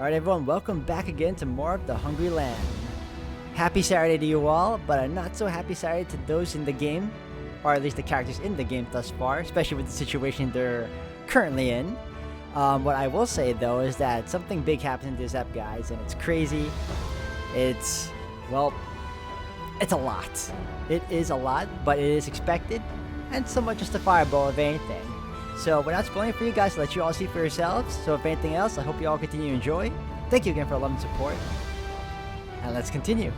Alright everyone, welcome back again to more of the Hungry Land. Happy Saturday to you all, but a not so happy Saturday to those in the game, or at least the characters in the game thus far, especially with the situation they're currently in. What I will say though is that something big happened in this app, guys, and it's crazy. It's a lot. It is a lot, but it is expected and somewhat justifiable if anything. So without spoiling for you guys, let you all see for yourselves. So if anything else, I hope you all continue to enjoy. Thank you again for love and support. And let's continue.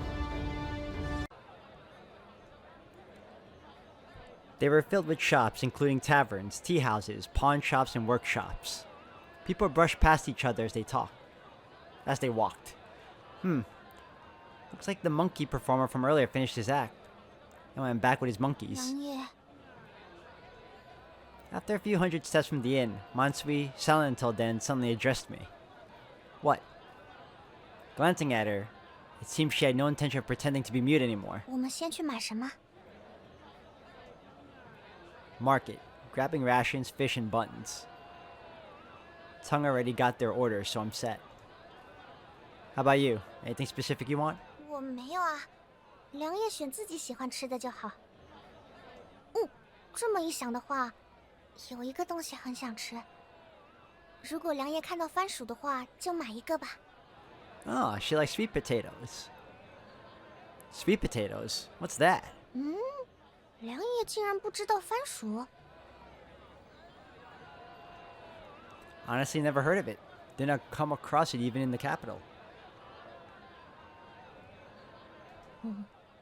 They were filled with shops, including taverns, tea houses, pawn shops, and workshops. People brushed past each other as they walked. Looks like the monkey performer from earlier finished his act and went back with his monkeys. After a few hundred steps from the inn, Mansui, silent until then, suddenly addressed me. What? Glancing at her, it seemed she had no intention of pretending to be mute anymore. Market, grabbing rations, fish, and buttons. Tongue already got their orders, so I'm set. How about you? Anything specific you want? 我没有啊，良叶选自己喜欢吃的就好。这么一想的话，有一个东西很想吃。如果良叶看到番薯的话，就买一个吧。Oh, she likes sweet potatoes. Sweet potatoes? What's that? 良叶竟然不知道番薯。Honestly, never heard of it. Did not come across it even in the capital.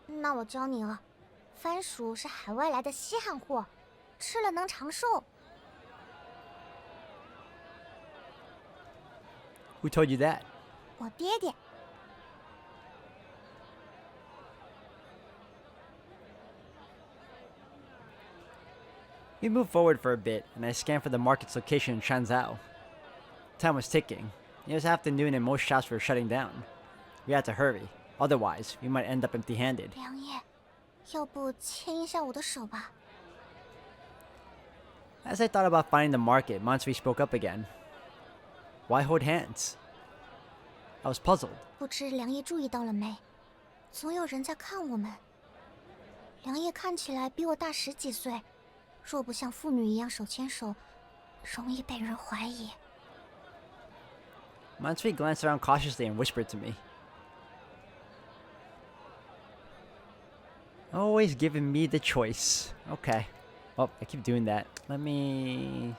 那我教你了，番薯是海外来的稀罕货，吃了能长寿。Who told you that? 我爹爹。We moved forward for a bit, and I scanned for the market's location in Shanzhou. Time was ticking. It was afternoon and most shops were shutting down. We had to hurry, otherwise we might end up empty-handed. 良叶，要不牵一下我的手吧？ As I thought about finding the market, Mansui spoke up again. Why hold hands? I was puzzled. 不知良叶注意到了没？总有人在看我们。良叶看起来比我大10几岁，若不像妇女一样手牵手，容易被人怀疑。 Mansui glanced around cautiously and whispered to me. Always giving me the choice. Okay. Oh, I keep doing that. Let me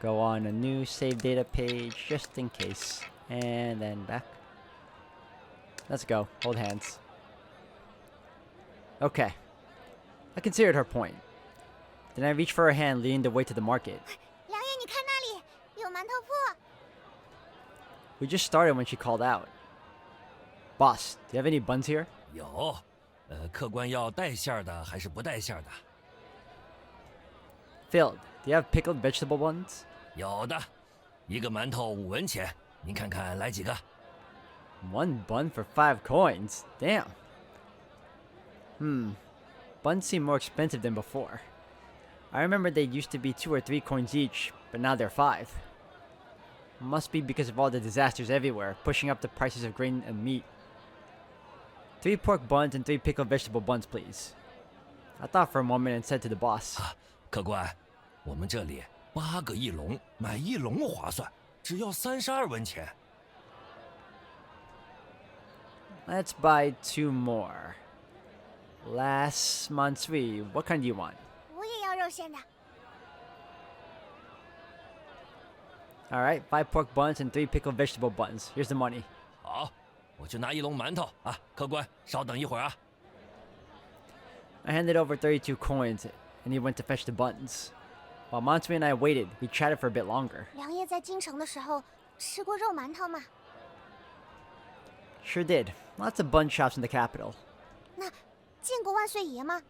go on a new save data page just in case. And then back. Let's go. Hold hands. Okay. I considered her point. Then I reached for her hand, leading the way to the market. 良叶，你看那里有馒头铺。 We just started when she called out. Boss, do you have any buns here? 有，客官要带馅儿的还是不带馅儿的？ Phil, do you have pickled vegetable buns? 有的，一个馒头5文钱，您看看来几个？ 1 bun for 5 coins. Damn. Buns seem more expensive than before. I remember they used to be 2 or 3 coins each, but now they're 5. Must be because of all the disasters everywhere, pushing up the prices of grain and meat. 3 pork buns and 3 pickled vegetable buns, please. I thought for a moment and said to the boss. 客官，我们这里8个一笼，买1笼划算，只要32文钱。 Let's buy 2 more. Last Mansui, what kind do you want? 我也要肉馅的。 Alright, 5 pork buns and 3 pickled vegetable buns. Here's the money. 好，我去拿1笼馒头啊，客官，稍等一会儿啊。 I handed over 32 coins, and he went to fetch the buns. While Mansui and I waited, we chatted for a bit longer. 良叶在京城的时候吃过肉馒头吗？ Sure did. Lots of bun shops in the capital. 那见过万岁爷吗？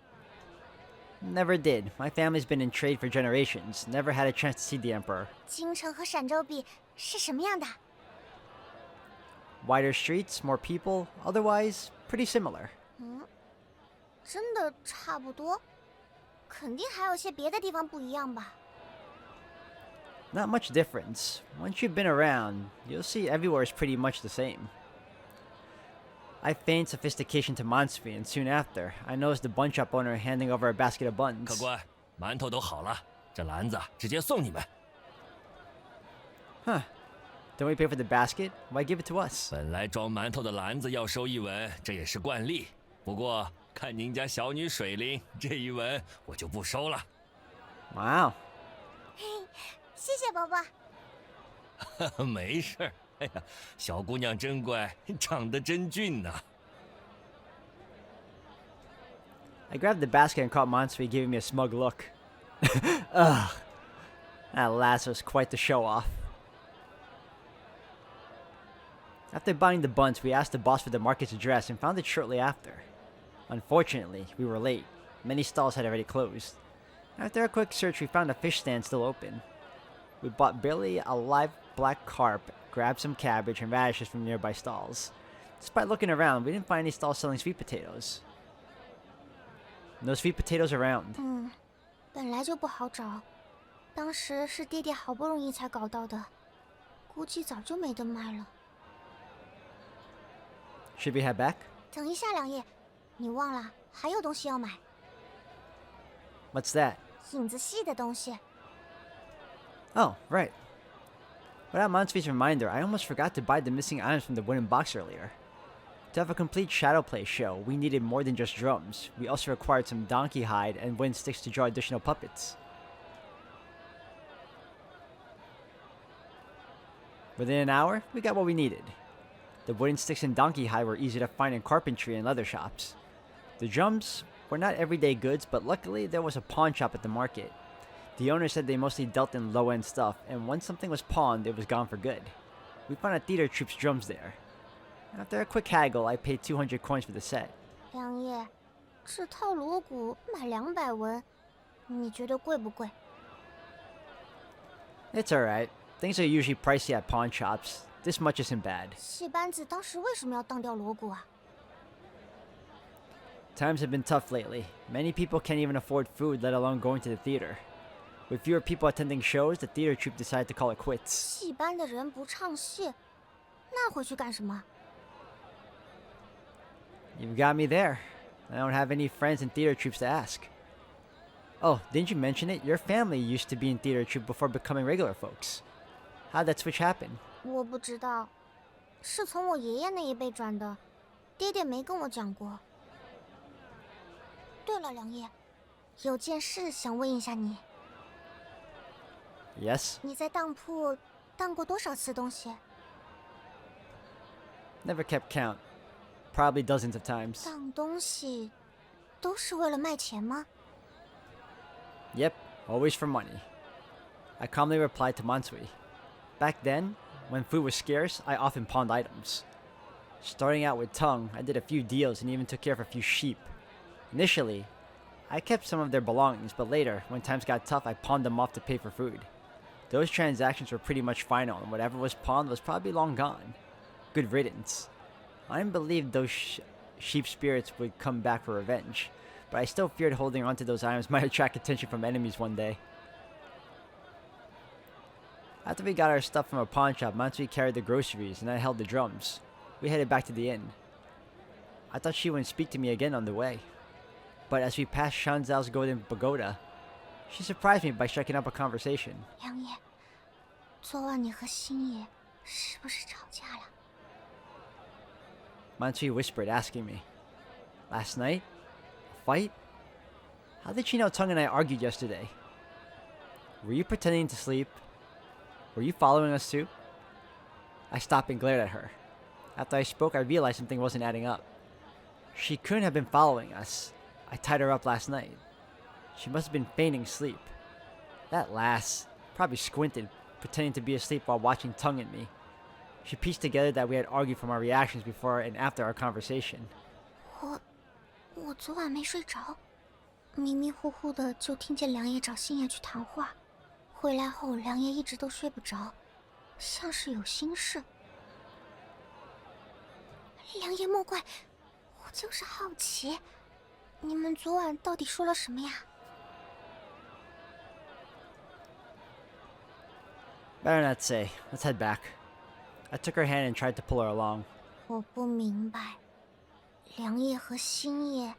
Never did. My family's been in trade for generations. Never had a chance to see the emperor. 京城和陕州比是什么样的？ Wider streets, more people. Otherwise, pretty similar. 真的差不多？肯定还有些别的地方不一样吧？ Not much difference. Once you've been around, you'll see everywhere is pretty much the same. I feigned sophistication to Mansui, and soon after, I noticed the bun shop owner handing over a basket of 客 buns. 官，馒头都好了，这篮子直接送你们。 Huh. Don't we pay for the basket? Why give it to us? 本来装馒头的篮子要收一文，这也是惯例。不过看您家小女水灵，这一文我就不收了。Wow. 谢谢伯伯。没事儿，哎呀，小姑娘真乖，长得真俊呐。 I grabbed the basket and caught Mansui giving me a smug look. Ugh. That last was quite the show off. After buying the buns, we asked the boss for the market's address and found it shortly after. Unfortunately, we were late. Many stalls had already closed. After a quick search, we found a fish stand still open. We bought barely a live black carp, grabbed some cabbage and radishes from nearby stalls. Despite looking around, we didn't find any stalls selling sweet potatoes. No sweet potatoes around. 本来就不好找，当时是爹爹好不容易才搞到的，估计早就没得卖了。 Should we head back? 等一下，良夜，你忘了还有东西要买， What's that? 影子系的东西。 Oh, right. Without Mansui's reminder, I almost forgot to buy the missing items from the wooden box earlier. To have a complete shadow play show, we needed more than just drums. We also required some donkey hide and wooden sticks to draw additional puppets. Within an hour, we got what we needed. The wooden sticks and donkey hide were easy to find in carpentry and leather shops. The drums were not everyday goods, but luckily there was a pawn shop at the market. The owner said they mostly dealt in low-end stuff, and once something was pawned, it was gone for good. We found a theater troupe's drums there. After a quick haggle, I paid 200 coins for the set. 良夜，这套锣鼓买200文，你觉得贵不贵？ It's alright. Things are usually pricey at pawn shops. This much isn't bad. 戏班子当时为什么要当掉锣鼓啊？ Times have been tough lately. Many people can't even afford food, let alone going to the theater. With fewer people attending shows, the theater troupe decided to call it quits. 戏班的人不唱戏，那回去干什么？ You've got me there. I don't have any friends in theater troupes to ask. Oh, didn't you mention it? Your family used to be in theater troupe before becoming regular folks. How'd that switch happen? 我不知道，是从我爷爷那一辈转的，爹爹没跟我讲过。对了，良夜，有件事想问一下你， Yes? 你在当铺当过多少次东西？ Never kept count. Probably dozens of times. 当东西都是为了卖钱吗？ Yep, always for money. I calmly replied to Mansui. Back then, when food was scarce, I often pawned items. Starting out with tongue, I did a few deals and even took care of a few sheep. Initially, I kept some of their belongings, but later, when times got tough, I pawned them off to pay for food. Those transactions were pretty much final, and whatever was pawned was probably long gone. Good riddance. I didn't believe those sheep spirits would come back for revenge, but I still feared holding onto those items might attract attention from enemies one day. After we got our stuff from a pawn shop, Mansui carried the groceries, and I held the drums. We headed back to the inn. I thought she wouldn't speak to me again on the way. But as we passed Shanzhao's golden pagoda, she surprised me by striking up a conversation. 良夜，昨晚你和星爷是不是吵架了？ Mansui whispered, asking me, "Last night? A fight? How did she know Tung and I argued yesterday? Were you pretending to sleep? Were you following us too?" I stopped and glared at her. After I spoke, I realized something wasn't adding up. She couldn't have been following us. I tied her up last night. She must have been feigning sleep. That lass probably squinted, pretending to be asleep while watching Tung and me. She pieced together that we had argued from our reactions before and after our conversation. 我昨晚没睡着，迷迷糊糊的就听见良夜找星爷去谈话。回来后，良夜一直都睡不着，像是有心事。良夜莫怪，我就是好奇，你们昨晚到底说了什么呀？ Better not say. Let's head back. I took her hand and tried to pull her along. 我不明白，良叶和星叶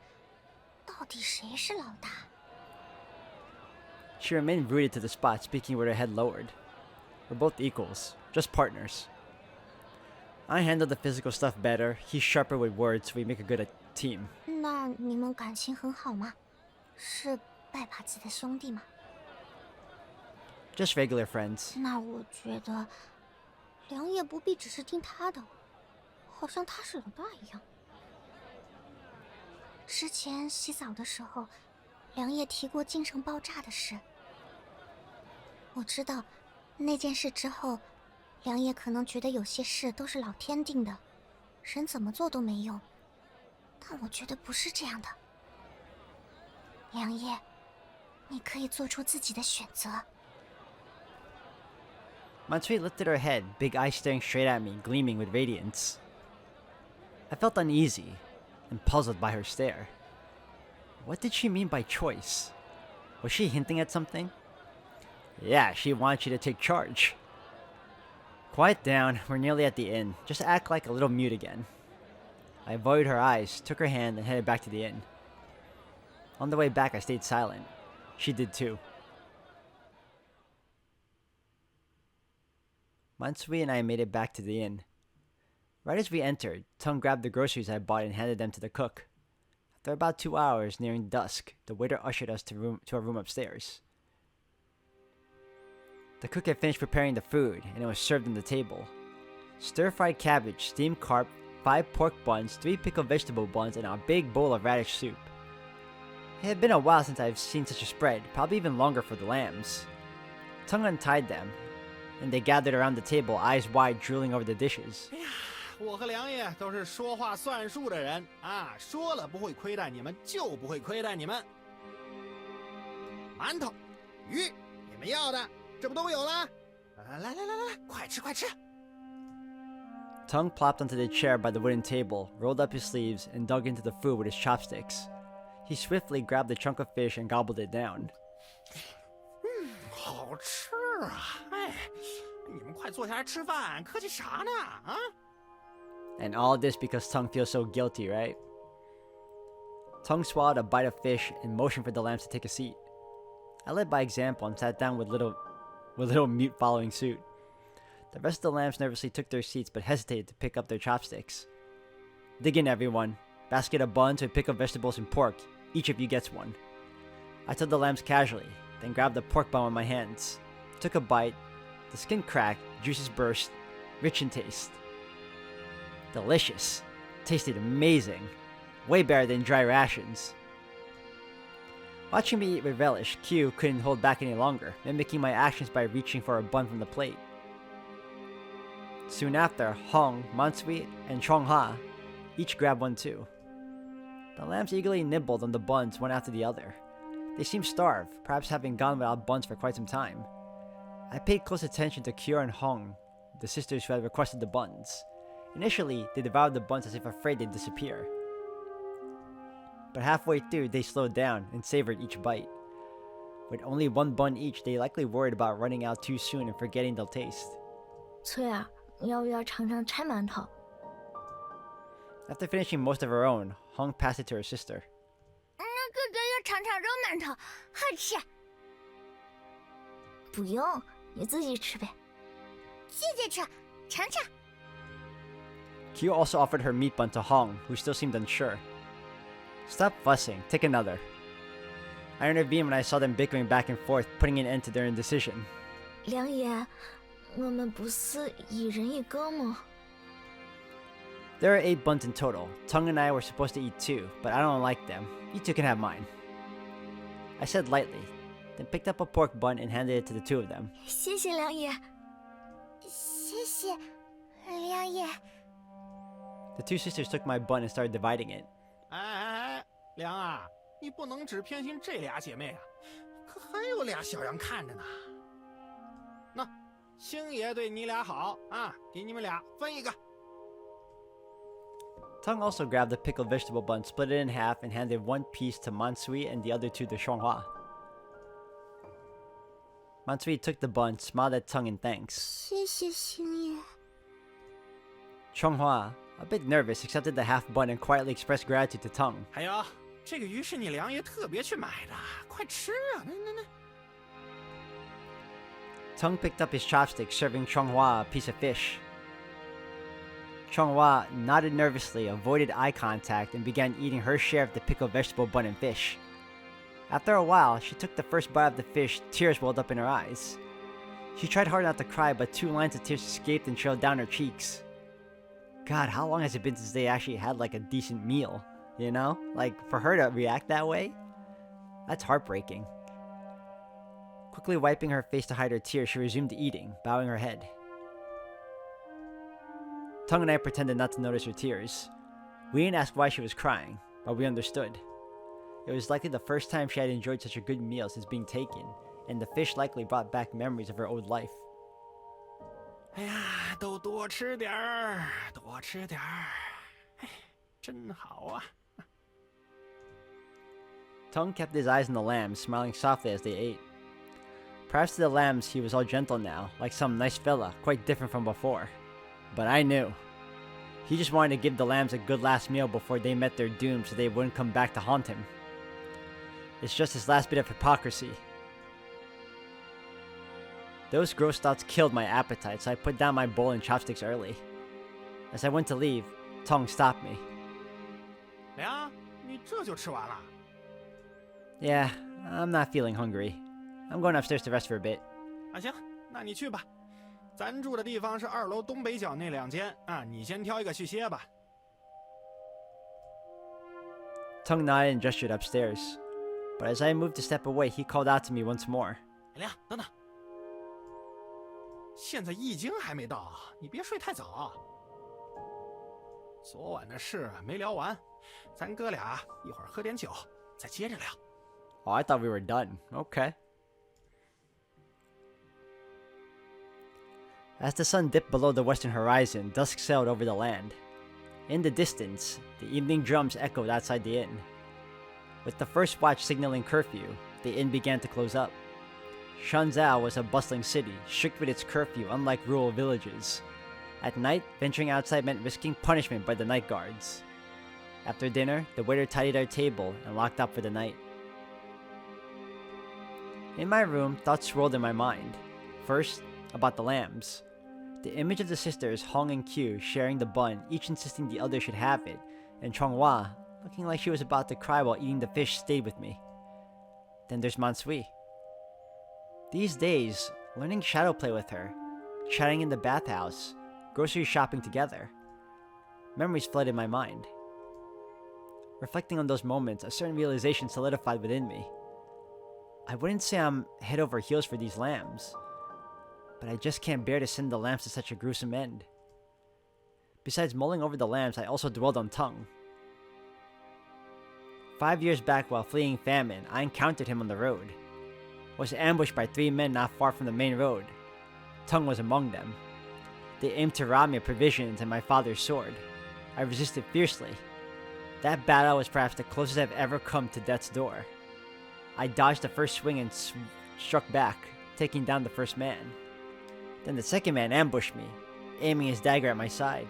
到底谁是老大？ She remained rooted to the spot, speaking with her head lowered. We're both equals, just partners. I handle the physical stuff better. He's sharper with words, so we make a good team. 那你们感情很好吗？是拜把子的兄弟吗？ Just regular friends. 那我觉得，良叶不必只是听他的，好像他是老大一样。之前洗澡的时候，良叶提过精神爆炸的事。我知道，那件事之后，良叶可能觉得有些事都是老天定的，人怎么做都没用。但我觉得不是这样的。良叶，你可以做出自己的选择。 Matsui lifted her head, big eyes staring straight at me, gleaming with radiance. I felt uneasy and puzzled by her stare. What did she mean by choice? Was she hinting at something? Yeah, she wants you to take charge. Quiet down, we're nearly at the inn. Just act like a little mute again. I avoided her eyes, took her hand, and headed back to the inn. On the way back, I stayed silent. She did too. Matsui and I made it back to the inn. Right as we entered, Tung grabbed the groceries I bought and handed them to the cook. After about 2 hours, nearing dusk, the waiter ushered us to our room upstairs. The cook had finished preparing the food, and it was served on the table. Stir-fried cabbage, steamed carp, 5 pork buns, 3 pickled vegetable buns, and a big bowl of radish soup. It had been a while since I've seen such a spread, probably even longer for the lambs. Tung untied them, and they gathered around the table, eyes wide, drooling over the dishes. 我和良爷都是说话算数的人啊，说了不会亏待你们，就不会亏待你们。馒头、鱼，你们要的，这不都有了？来，快吃快吃！ Tung plopped onto the chair by the wooden table, rolled up his sleeves, and dug into the food with his chopsticks. He swiftly grabbed the chunk of fish and gobbled it down. 好吃啊！哎，你们快坐下来吃饭，客气啥呢？啊？ And all this because Tung feels so guilty, right? Tung swallowed a bite of fish and motioned for the lambs to take a seat. I led by example and sat down with little mute following suit. The rest of the lambs nervously took their seats but hesitated to pick up their chopsticks. Dig in, everyone. Basket of buns with pickled vegetables and pork. Each of you gets one. I told the lambs casually, then grabbed the pork bun with my hands. Took a bite. The skin cracked, juices burst, rich in taste. Delicious. Tasted amazing. Way better than dry rations. Watching me eat with relish, Q couldn't hold back any longer, mimicking my actions by reaching for a bun from the plate. Soon after, Hong, Mansui, and Chongha each grabbed one too. The lambs eagerly nibbled on the buns one after the other. They seemed starved, perhaps having gone without buns for quite some time. I paid close attention to Kyo and Hong, the sisters who had requested the buns. Initially, they devoured the buns as if afraid they'd disappear. But halfway through, they slowed down and savored each bite. With only 1 bun each, they likely worried about running out too soon and forgetting their taste. 崔儿，你要不要尝尝拆馒头？ After finishing most of her own, Hong passed it to her sister. 哥哥要尝尝肉馒头，好吃。不用，你自己吃呗。谢谢吃，尝尝。 Q also offered her meat bun to Hong, who still seemed unsure. Stop fussing, take another. I intervened when I saw them bickering back and forth, putting an end to their indecision. 良爷，我们不是一人一个吗？ There are 8 buns in total. Tung and I were supposed to eat 2, but I don't like them. You 2 can have mine. I said lightly, then picked up a pork bun and handed it to the 2 of them. 谢谢良爷。谢谢，良爷。 The 2 sisters took my bun and started dividing it. 哎，良啊，你不能只偏心这俩姐妹啊，可还有俩小羊看着呢。那星爷对你俩好啊，给你们俩分一个。 Tung also grabbed the pickled vegetable bun, split it in half, and handed 1 piece to Mansui and the other 2 to Xianghua. Matsui took the bun, smiled at Tung in thanks. 谢谢星爷。 Chonghua, a bit nervous, accepted the half bun and quietly expressed gratitude to Tung. 还有，这个鱼是你梁爷特别去买的，快吃啊！那。 Tung picked up his chopstick, serving Chonghua a piece of fish. Chonghua nodded nervously, avoided eye contact, and began eating her share of the pickled vegetable bun and fish. After a while, she took the first bite of the fish, tears welled up in her eyes. She tried hard not to cry, but 2 lines of tears escaped and trailed down her cheeks. God, how long has it been since they actually had like a decent meal? You know? Like, for her to react that way? That's heartbreaking. Quickly wiping her face to hide her tears, she resumed eating, bowing her head. Tung and I pretended not to notice her tears. We didn't ask why she was crying, but we understood. It was likely the first time she had enjoyed such a good meal since being taken, and the fish likely brought back memories of her old life. 哎呀，都多吃点儿，多吃点儿，哎，真好啊！ Tung kept his eyes on the lambs, smiling softly as they ate. Perhaps to the lambs he was all gentle now, like some nice fella, quite different from before. But I knew. He just wanted to give the lambs a good last meal before they met their doom so they wouldn't come back to haunt him. It's just his last bit of hypocrisy. Those gross thoughts killed my appetite, so I put down my bowl and chopsticks early. As I went to leave, Tung stopped me. 梁，你这就吃完了？ Yeah, I'm not feeling hungry. I'm going upstairs to rest for a bit. 啊，行，那你去吧。咱住的地方是2楼东北角那2间啊，你先挑一个去歇吧。 Tung nodded and gestured upstairs. But as I moved to step away, he called out to me once more. 梁，等等，现在易经还没到，你别睡太早。昨晚的事没聊完，咱哥俩一会儿喝点酒，再接着聊。 Oh, I thought we were done. Okay. As the sun dipped below the western horizon, dusk sailed over the land. In the distance, the evening drums echoed outside the inn. With the first watch signaling curfew, the inn began to close up. Shanzhou was a bustling city, strict with its curfew, unlike rural villages. At night, venturing outside meant risking punishment by the night guards. After dinner, the waiter tidied our table and locked up for the night. In my room, thoughts swirled in my mind. First, about the lambs. The image of the sisters hung in queue, sharing the bun, each insisting the other should have it, and Chonghua, looking like she was about to cry while eating the fish, stayed with me. Then there's Mansui. These days, learning shadow play with her, chatting in the bathhouse, grocery shopping together. Memories flooded my mind. Reflecting on those moments, a certain realization solidified within me. I wouldn't say I'm head over heels for these lambs, but I just can't bear to send the lambs to such a gruesome end. Besides mulling over the lambs, I also dwelled on Tung. 5 years back, while fleeing famine, I encountered him on the road. Was ambushed by 3 men not far from the main road. Tung was among them. They aimed to rob me of provisions and my father's sword. I resisted fiercely. That battle was perhaps the closest I've ever come to death's door. I dodged the first swing and struck back, taking down the first man. Then the second man ambushed me, aiming his dagger at my side.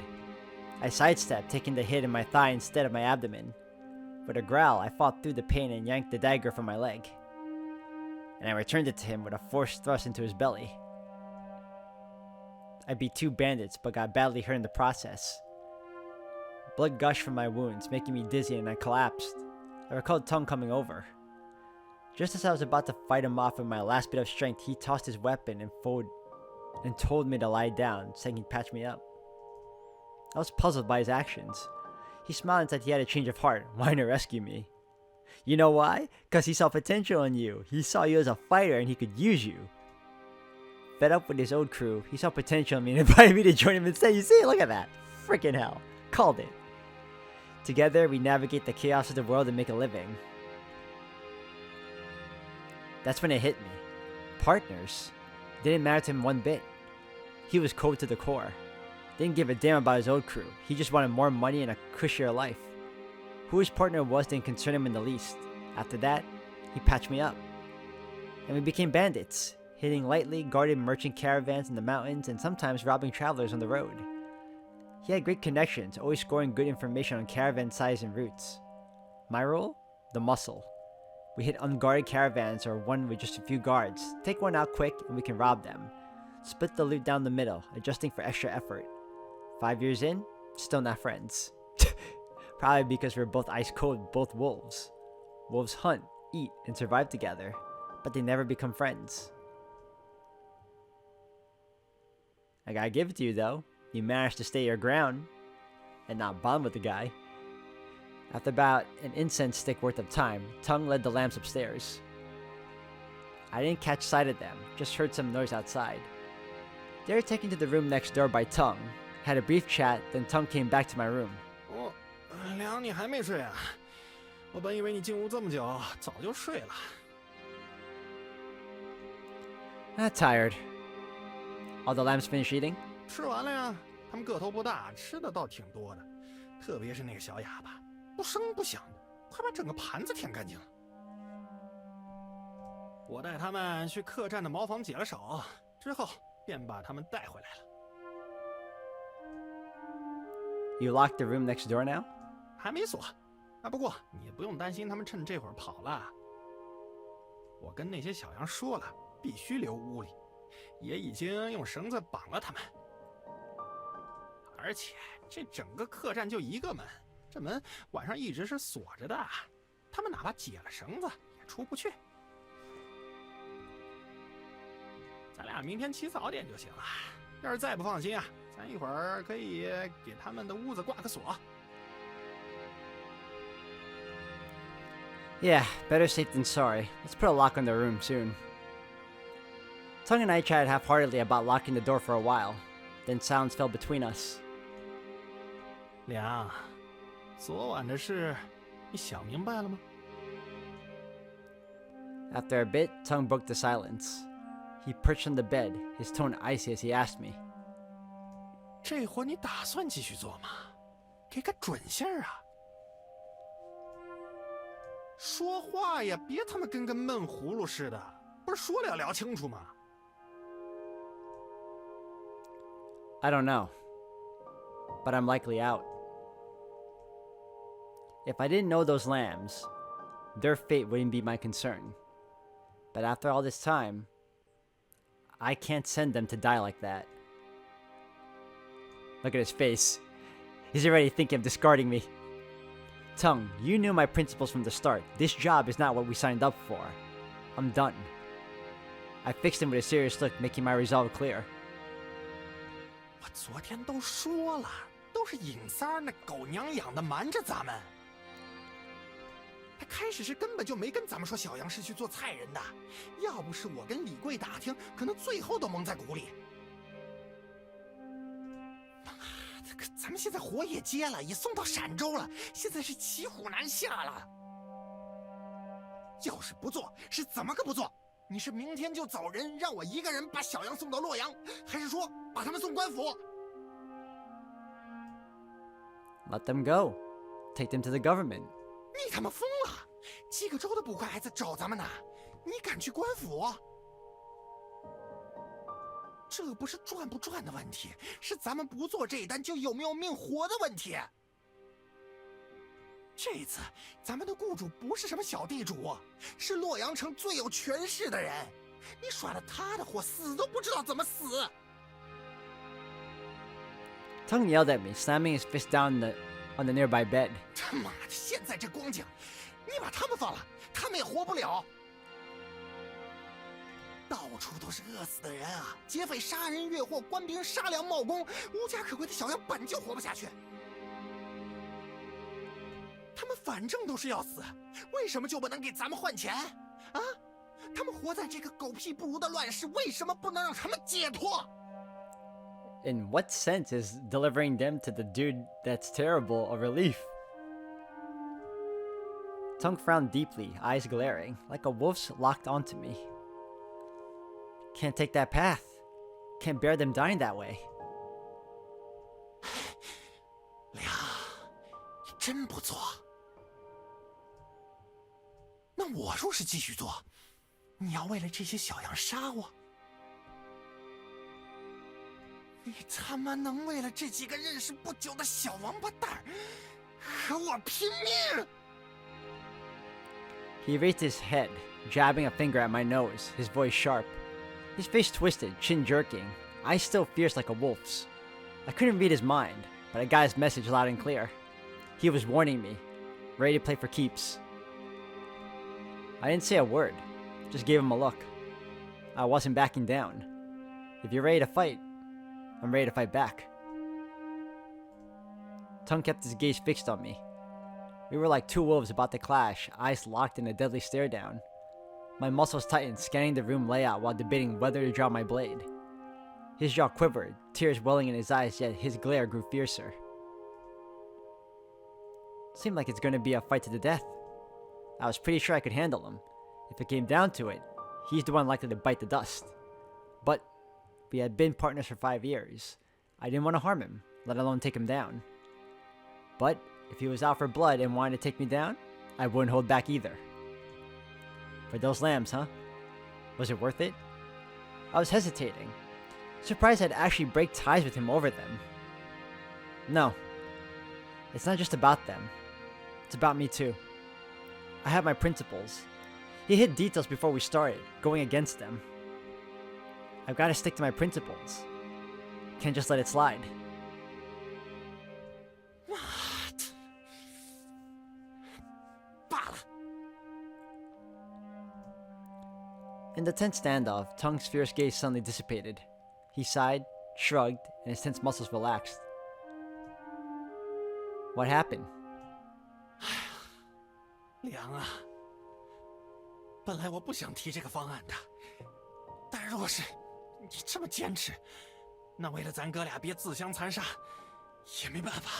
I sidestepped, taking the hit in my thigh instead of my abdomen. With a growl, I fought through the pain and yanked the dagger from my leg. And I returned it to him with a forced thrust into his belly. I beat 2 bandits, but got badly hurt in the process. Blood gushed from my wounds, making me dizzy, and I collapsed. I recalled Tung coming over. Just as I was about to fight him off with my last bit of strength, he tossed his weapon and told me to lie down, saying he'd patch me up. I was puzzled by his actions. He smiled and said he had a change of heart, wanting to rescue me. You know why? Because he saw potential in you. He saw you as a fighter and he could use you. Fed up with his old crew, he saw potential in me and invited me to join him instead. You see, look at that. Freaking hell. Called it. Together, we navigate the chaos of the world and make a living. That's when it hit me. Partners. Didn't matter to him one bit. He was cold to the core. Didn't give a damn about his old crew. He just wanted more money and a cushier life. Who his partner was didn't concern him in the least. After that, he patched me up. And we became bandits. hitting lightly guarded merchant caravans in the mountains and sometimes robbing travelers on the road. He had great connections, always scoring good information on caravan size and routes. My role? The muscle. We hit unguarded caravans or one with just a few guards, take one out quick and we can rob them. Split the loot down the middle, adjusting for extra effort. 5 years in, still not friends. Probably because we're both ice cold, both wolves. Wolves hunt, eat, and survive together, but they never become friends. I gotta give it to you though, you managed to stay your ground and not bond with the guy. After about an incense stick worth of time, Tongue led the lambs upstairs. I didn't catch sight of them, just heard some noise outside. They were taken to the room next door by Tongue, had a brief chat, then Tongue came back to my room. 哦，梁，你还没睡啊？我本以为你进屋这么久，早就睡了。Not tired. All the lambs finished eating? 吃完了呀，他们个头不大，吃的倒挺多的，特别是那个小哑巴，不声不响的，快把整个盘子舔干净了。我带他们去客栈的茅房解了手，之后便把他们带回来了。You locked the room next door now? 还没锁啊，不过你也不用担心他们趁这会儿跑了。我跟那些小羊说了，必须留屋里，也已经用绳子绑了他们。而且这整个客栈就一个门，这门晚上一直是锁着的，他们哪怕解了绳子也出不去。咱俩明天起早点就行了。要是再不放心啊，咱一会儿可以给他们的屋子挂个锁。Yeah, better safe than sorry. Let's put a lock on the room soon. Tongue and I chatted half-heartedly about locking the door for a while. Then silence fell between us. 梁，昨晚的事，你想明白了吗？ After a bit, Tongue broke the silence. He perched on the bed, his tone icy as he asked me. 这活你打算继续做吗？给个准信儿啊！说话呀，别他妈跟个闷葫芦似的，不是说了聊清楚吗？ I don't know, but I'm likely out. If I didn't know those lambs, their fate wouldn't be my concern. But after all this time, I can't send them to die like that. Look at his face. He's already thinking of discarding me. Tongue, you knew my principles from the start. This job is not what we signed up for. I'm done. I fixed him with a serious look, making my resolve clear. 我昨天都说了，都是尹三儿那狗娘养的瞒着咱们。他开始是根本就没跟咱们说小杨是去做菜人的，要不是我跟李贵打听，可能最后都蒙在鼓里。咱们现在火也接了，也送到陕州了，现在是骑虎难下了。要是不做，是怎么个不做？你是明天就走人，让我一个人把小杨送到洛阳，还是说把他们送官府？ Let them go. Take them to the government. 你他妈疯了！几个州的捕快还在找咱们呢，你敢去官府？这不是赚不赚的问题，是咱们不做这一单就有没有命活的问题。这次咱们的雇主不是什么小地主，是洛阳城最有权势的人，你耍了他的祸，死都不知道怎么死。 Tongue yelled at me, slamming his fist down on the nearby bed. 他妈的，现在这光景，你把他们放了，他们也活不了。到处都是饿死的人啊！劫匪杀人越货，官兵杀粮冒功，无家可归的小羊本就活不下去。他们反正都是要死，为什么就不能给咱们换钱？啊？他们活在这个狗屁不如的乱世，为什么不能让他们解脱？ In what sense is delivering them to the dude that's terrible a relief? Tongue frowned deeply, eyes glaring, like a wolf's locked onto me. Can't take that path. Can't bear them dying that way. 梁，你真不错。那我若是继续做，你要为了这些小羊杀我，你他妈能为了这几个认识不久的小王八蛋和我拼命？ He raised his head, jabbing a finger at my nose, his voice sharp. His face twisted, chin jerking, eyes still fierce like a wolf's. I couldn't read his mind, but I got his message loud and clear. He was warning me, ready to play for keeps. I didn't say a word, just gave him a look. I wasn't backing down. If you're ready to fight, I'm ready to fight back. Tung kept his gaze fixed on me. We were like two wolves about to clash, eyes locked in a deadly stare down. My muscles tightened, scanning the room layout while debating whether to draw my blade. His jaw quivered, tears welling in his eyes, yet his glare grew fiercer. Seemed like it's going to be a fight to the death. I was pretty sure I could handle him. If it came down to it, he's the one likely to bite the dust. But we had been partners for 5 years. I didn't want to harm him, let alone take him down. But if he was out for blood and wanted to take me down, I wouldn't hold back either. For those lambs, huh? Was it worth it? I was hesitating, surprised I'd actually break ties with him over them. No, it's not just about them. It's about me too. I have my principles. He hid details before we started, going against them. I've got to stick to my principles. Can't just let it slide. What? 罢了。 In the tense standoff, Tung's fierce gaze suddenly dissipated. He sighed, shrugged, and his tense muscles relaxed. What happened? 凉啊，本来我不想提这个方案的，但若是你这么坚持，那为了咱哥俩别自相残杀，也没办法。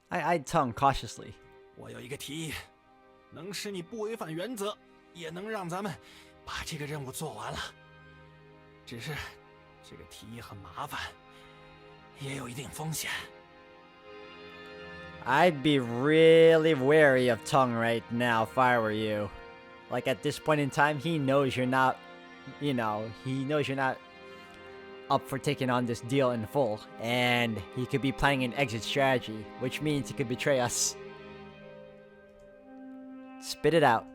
I eyed Tung cautiously. 我有一个提议，能使你不违反原则，也能让咱们把这个任务做完了。只是这个提议很麻烦，也有一定风险。 I'd be really wary of Tung right now if I were you. Like at this point in time, he knows you're not, he knows you're not up for taking on this deal in full, and he could be planning an exit strategy, which means he could betray us. Spit it out.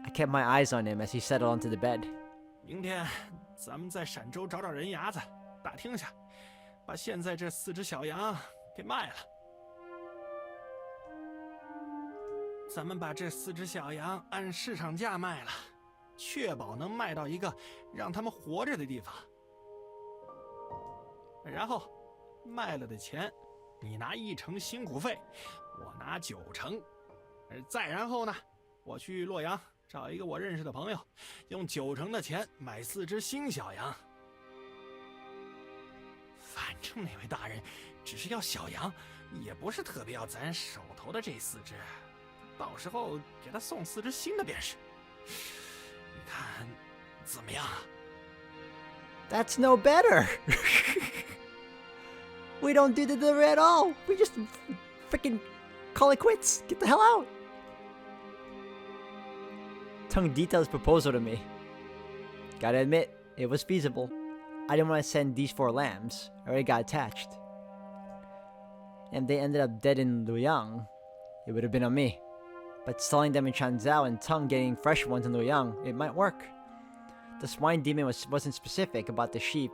I kept my eyes on him as he settled onto the bed. 明天咱们在陕州找找人牙子，打听下，把现在这4只小羊给卖了。咱们把这4只小羊按市场价卖了，确保能卖到一个让他们活着的地方。然后卖了的钱，你拿1成辛苦费，我拿9成。再然后呢，我去洛阳找一个我认识的朋友，用9成的钱买4只新小羊。反正那位大人只是要小羊，也不是特别要咱手头的这4只，到时候给他送4只新的便是。你看怎么样啊？ That's no better. We don't do the delivery at all. We just freaking call it quits. Get the hell out. Tung detailed his proposal to me. Gotta admit, it was feasible. I didn't want to send these 4 lambs. I already got attached. And they ended up dead in Luoyang. It would have been on me. But selling them in Chanzhou and Tung getting fresh ones in Luoyang, it might work. The swine demon wasn't specific about the sheep.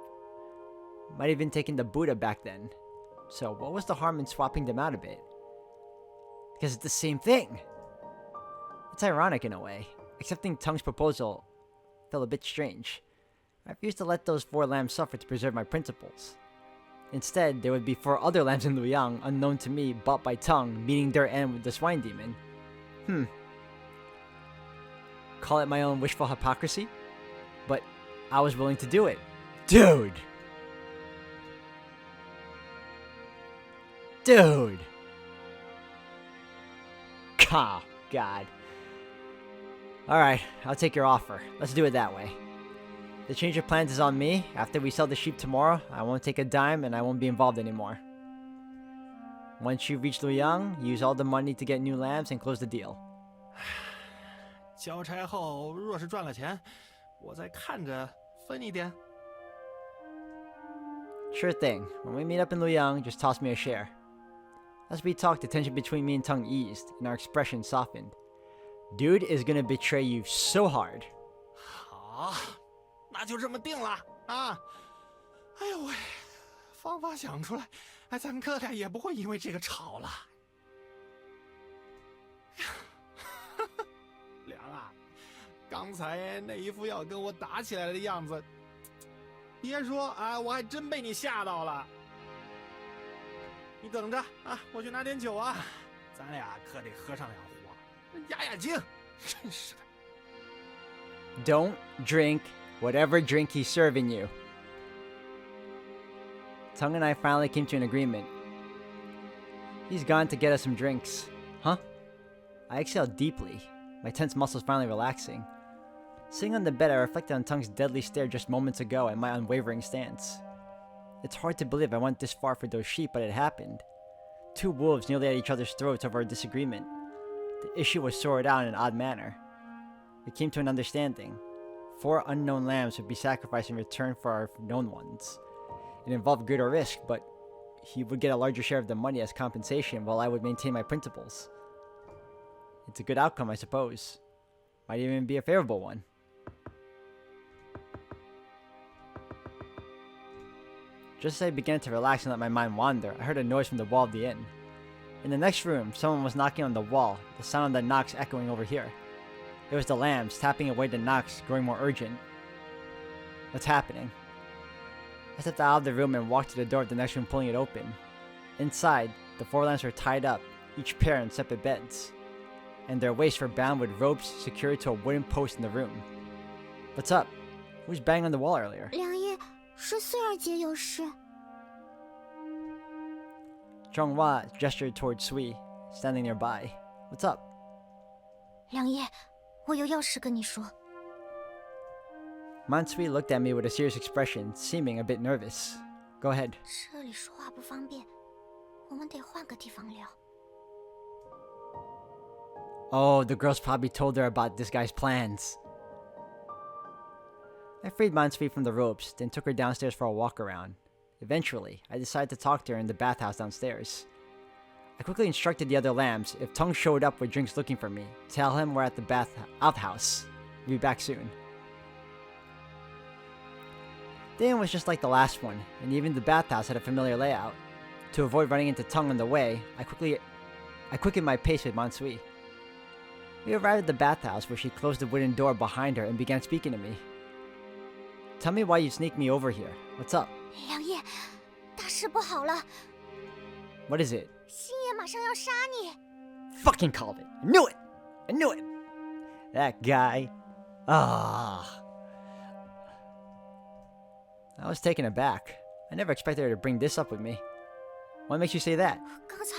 Might have even taken the Buddha back then. So what was the harm in swapping them out a bit? Because it's the same thing. It's ironic in a way. Accepting Tung's proposal felt a bit strange. I refused to let those 4 lambs suffer to preserve my principles. Instead, there would be 4 other lambs in Luoyang, unknown to me, bought by Tung, meeting their end with the swine demon. Call it my own wishful hypocrisy? But I was willing to do it. Dude! Oh, God. Alright, I'll take your offer. Let's do it that way. The change of plans is on me. After we sell the sheep tomorrow, I won't take a dime and I won't be involved anymore. Once you reach Luoyang, use all the money to get new lambs and close the deal. 交差后若是赚了钱，我再看着分一点。 Sure thing. When we meet up in Luoyang, just toss me a share. As we talked, the tension between me and Tung eased, and our expressions softened. Dude is gonna betray you so hard. 好，那就这么定了啊！哎呦喂，方法想出来，哎，咱哥俩也不会因为这个吵了。凉啊，刚才那一副要跟我打起来的样子，别说啊，我还真被你吓到了。你等着啊，我去拿点酒啊，咱俩可得喝上2壶，压压惊。真是的。 Don't drink whatever drink he's serving you. Tung and I finally came to an agreement. He's gone to get us some drinks. Huh? I exhaled deeply, my tense muscles finally relaxing. Sitting on the bed, I reflected on Tung's deadly stare just moments ago and my unwavering stance. It's hard to believe I went this far for those sheep, but it happened. 2 wolves nearly at each other's throats over a disagreement. The issue was sorted out in an odd manner. We came to an understanding. 4 unknown lambs would be sacrificed in return for our known ones. It involved greater risk, but he would get a larger share of the money as compensation while I would maintain my principles. It's a good outcome, I suppose. Might even be a favorable one. Just as I began to relax and let my mind wander, I heard a noise from the wall of the inn. In the next room, someone was knocking on the wall, the sound of the knocks echoing over here. It was the lambs, tapping away the knocks, growing more urgent. What's happening? I stepped out of the room and walked to the door of the next room, pulling it open. Inside, the 4 lambs were tied up, each pair in separate beds, and their waists were bound with ropes secured to a wooden post in the room. What's up? Who was banging on the wall earlier? 良夜，是穗儿姐有事。 Zhonghua gestured toward Sui, standing nearby. What's up? 良夜，我有要事跟你说。 Mansui looked at me with a serious expression, seeming a bit nervous. Go ahead. 这里说话不方便，我们得换个地方聊。 Oh, the girls probably told her about this guy's plans. I freed Mansui from the ropes, then took her downstairs for a walk around. Eventually, I decided to talk to her in the bathhouse downstairs. I quickly instructed the other lambs, if Tung showed up with drinks looking for me, tell him we're at the outhouse. We'll be back soon. The inn was just like the last one, and even the bathhouse had a familiar layout. To avoid running into Tung on the way, I quickened my pace with Mansui. We arrived at the bathhouse where she closed the wooden door behind her and began speaking to me. Tell me why you sneaked me over here. What's up? 良夜，大事不好了， What is it? 星爷马上要杀你。 Fucking called it. I knew it! I knew it! That guy. Ah. I was taken aback. I never expected her to bring this up with me. What makes you say that? 刚才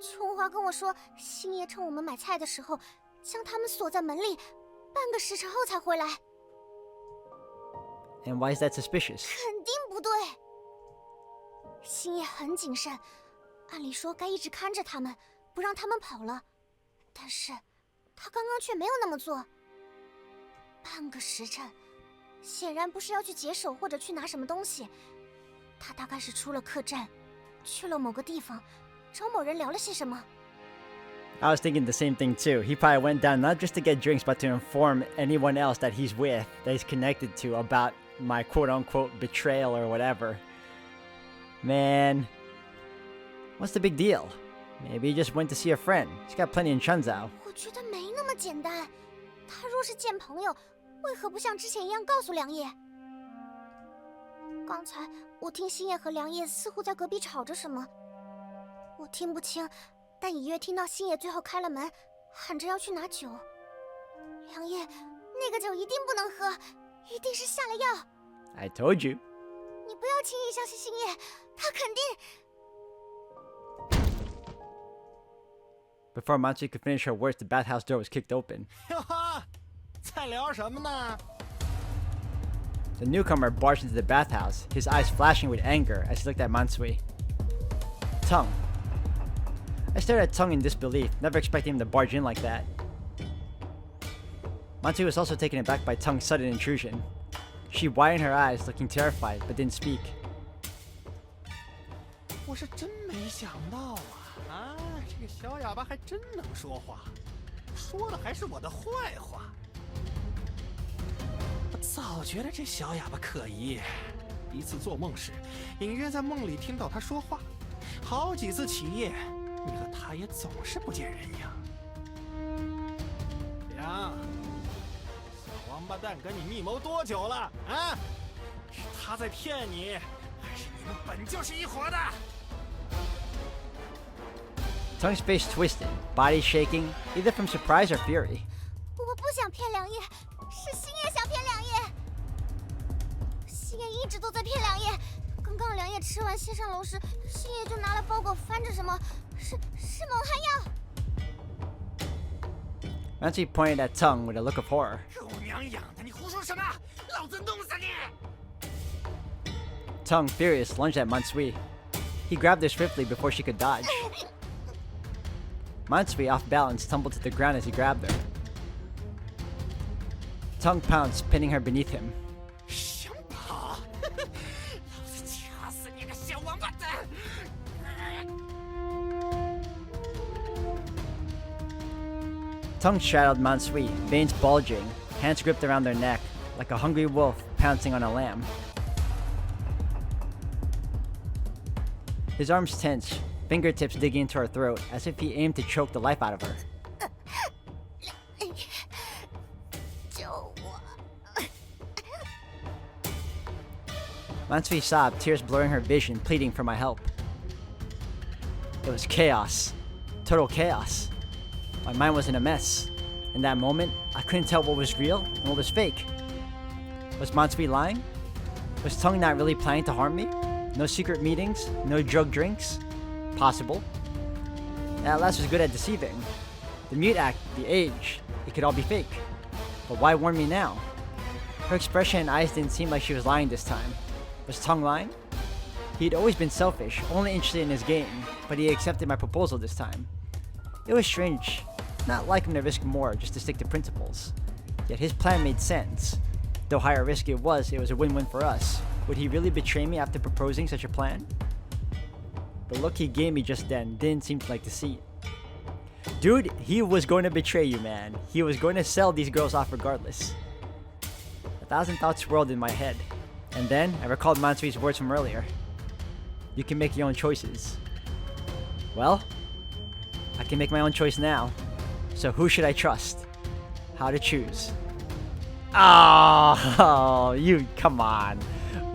琼华跟我说，星爷趁我们买菜的时候，将他们锁在门里，半个时辰后才回来。 And why is that suspicious? 肯定不对。星爷很谨慎，按理说该一直看着他们，不让他们跑了。但是，他刚刚却没有那么做。半个时辰，显然不是要去解手或者去拿什么东西。他大概是出了客栈，去了某个地方，找某人聊了些什么。 I was thinking the same thing too. He probably went down not just to get drinks, but to inform anyone else that he's with, that he's connected to, about my quote-unquote betrayal or whatever. Man, what's the big deal? Maybe he just went to see a friend. He's got plenty in Chenzhou. 我觉得没那么简单。他若是见朋友，为何不像之前一样告诉良夜？刚才我听星夜和良夜似乎在隔壁吵着什么，我听不清，但隐约听到星夜最后开了门，喊着要去拿酒。良夜，那个酒一定不能喝，一定是下了药。 I told you. 你不要轻易相信星夜，他肯定。 Before Mansui could finish her words, the bathhouse door was kicked open. 哟呵，在聊什么呢？ The newcomer barged into the bathhouse, his eyes flashing with anger as he looked at Mansui. Tung. I stared at Tung in disbelief, never expecting him to barge in like that. Mansui was also taken aback by Tung's sudden intrusion. She widened her eyes, looking terrified, but didn't speak. 我是真没想到啊！这个小哑巴还真能说话，说的还是我的坏话。我早觉得这小哑巴可疑，一次做梦时，隐约在梦里听到他说话，好几次起夜，你和他也总是不见人影。梁，小王八蛋跟你密谋多久了啊？是他在骗你，还是你们本就是一伙的？ Tung's face twisted, body shaking, either from surprise or fury. 我不想骗梁叶，是星夜想骗梁叶。星夜一直都在骗梁叶。刚刚梁叶吃完先上楼时，星夜就拿了包裹翻着什么，是蒙汗药。Mansui pointed at Tung with a look of horror. 狗娘养的，你胡说什么？老子弄死你！ Tung, furious, lunged at Mansui. He grabbed her swiftly before she could dodge. Mansui, off balance, tumbled to the ground as he grabbed her. Tung pounced, pinning her beneath him. 想跑？老子掐死你个小王八蛋！ Tung straddled Mansui, veins bulging, hands gripped around their neck, like a hungry wolf pouncing on a lamb. His arms tense, fingertips digging into her throat, as if he aimed to choke the life out of her. 救我！ Mansui sobbed, tears blurring her vision, pleading for my help. It was chaos. Total chaos. My mind was in a mess. In that moment, I couldn't tell what was real and what was fake. Was Mansui lying? Was Tung not really planning to harm me? No secret meetings? No drug drinks? Possible. At last was good at deceiving. The mute act, the age, it could all be fake. But why warn me now? Her expression and eyes didn't seem like she was lying this time. Was Tung lying? He'd always been selfish, only interested in his game, but he accepted my proposal this time. It was strange, not like him to risk more just to stick to principles. Yet his plan made sense. Though higher risk it was a win-win for us. Would he really betray me after proposing such a plan? The look he gave me just then didn't seem like deceit. Dude, he was going to betray you, man. He was going to sell these girls off regardless. 1,000 thoughts swirled in my head. And then, I recalled Mansui's words from earlier. You can make your own choices. Well, I can make my own choice now. So who should I trust? How to choose? Oh, you, come on.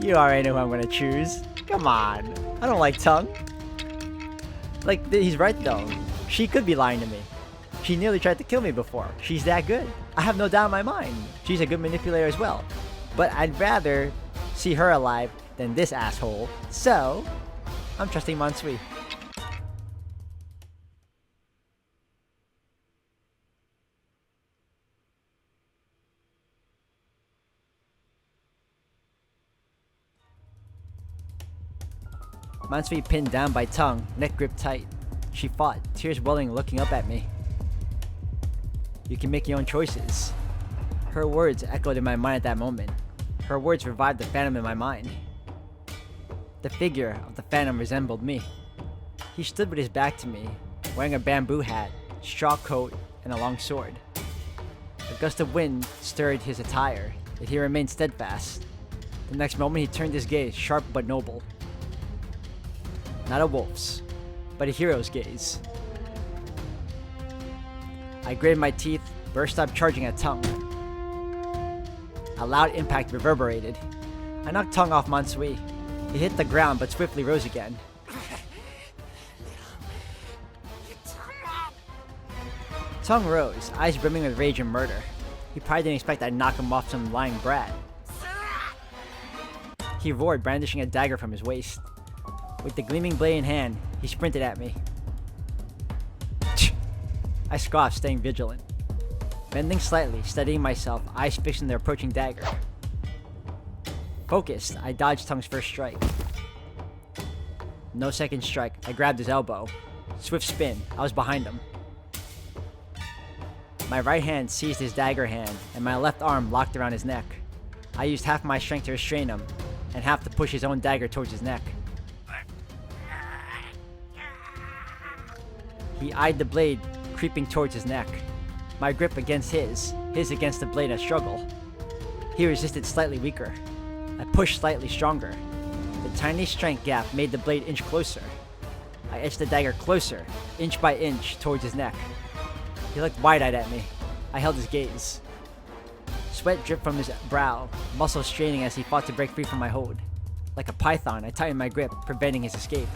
You already know who I'm gonna choose. Come on. I don't like Tung. Like, he's right though. She could be lying to me. She nearly tried to kill me before. She's that good. I have no doubt in my mind. She's a good manipulator as well. But I'd rather see her alive than this asshole. So, I'm trusting Mansui. Mansui pinned down by Tung, neck gripped tight. She fought, tears welling, looking up at me. You can make your own choices. Her words echoed in my mind at that moment. Her words revived the phantom in my mind. The figure of the phantom resembled me. He stood with his back to me, wearing a bamboo hat, straw coat, and a long sword. A gust of wind stirred his attire, yet he remained steadfast. The next moment he turned his gaze, sharp but noble. Not a wolf's, but a hero's gaze. I gritted my teeth, burst up charging at Tung. A loud impact reverberated. I knocked Tung off Mansui. He hit the ground but swiftly rose again. Tung rose, eyes brimming with rage and murder. He probably didn't expect I'd knock him off some lying brat. He roared, brandishing a dagger from his waist. With the gleaming blade in hand, he sprinted at me. I scoffed, staying vigilant. Bending slightly, steadying myself, eyes fixed on the approaching dagger. Focused, I dodged Tung's first strike. No second strike, I grabbed his elbow. Swift spin, I was behind him. My right hand seized his dagger hand, and my left arm locked around his neck. I used half my strength to restrain him, and half to push his own dagger towards his neck. He eyed the blade creeping towards his neck. My grip against his against the blade in a struggle. He resisted slightly weaker. I pushed slightly stronger. The tiny strength gap made the blade inch closer. I edged the dagger closer, inch by inch, towards his neck. He looked wide-eyed at me. I held his gaze. Sweat dripped from his brow, muscles straining as he fought to break free from my hold. Like a python, I tightened my grip, preventing his escape.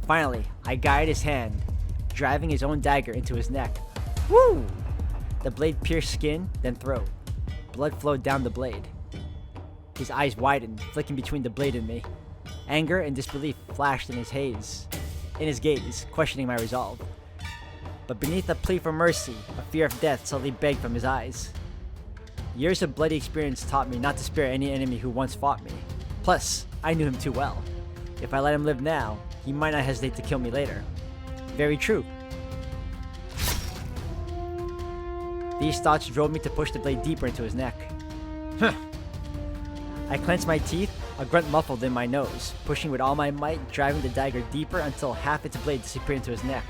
Finally, I guided his hand, driving his own dagger into his neck. Woo! The blade pierced skin, then throat. Blood flowed down the blade. His eyes widened, flicking between the blade and me. Anger and disbelief flashed in his gaze, questioning my resolve. But beneath a plea for mercy, a fear of death subtly begged from his eyes. Years of bloody experience taught me not to spare any enemy who once fought me. Plus, I knew him too well. If I let him live now, he might not hesitate to kill me later. Very true. These thoughts drove me to push the blade deeper into his neck. I clenched my teeth, a grunt muffled in my nose, pushing with all my might, driving the dagger deeper until half its blade disappeared into his neck.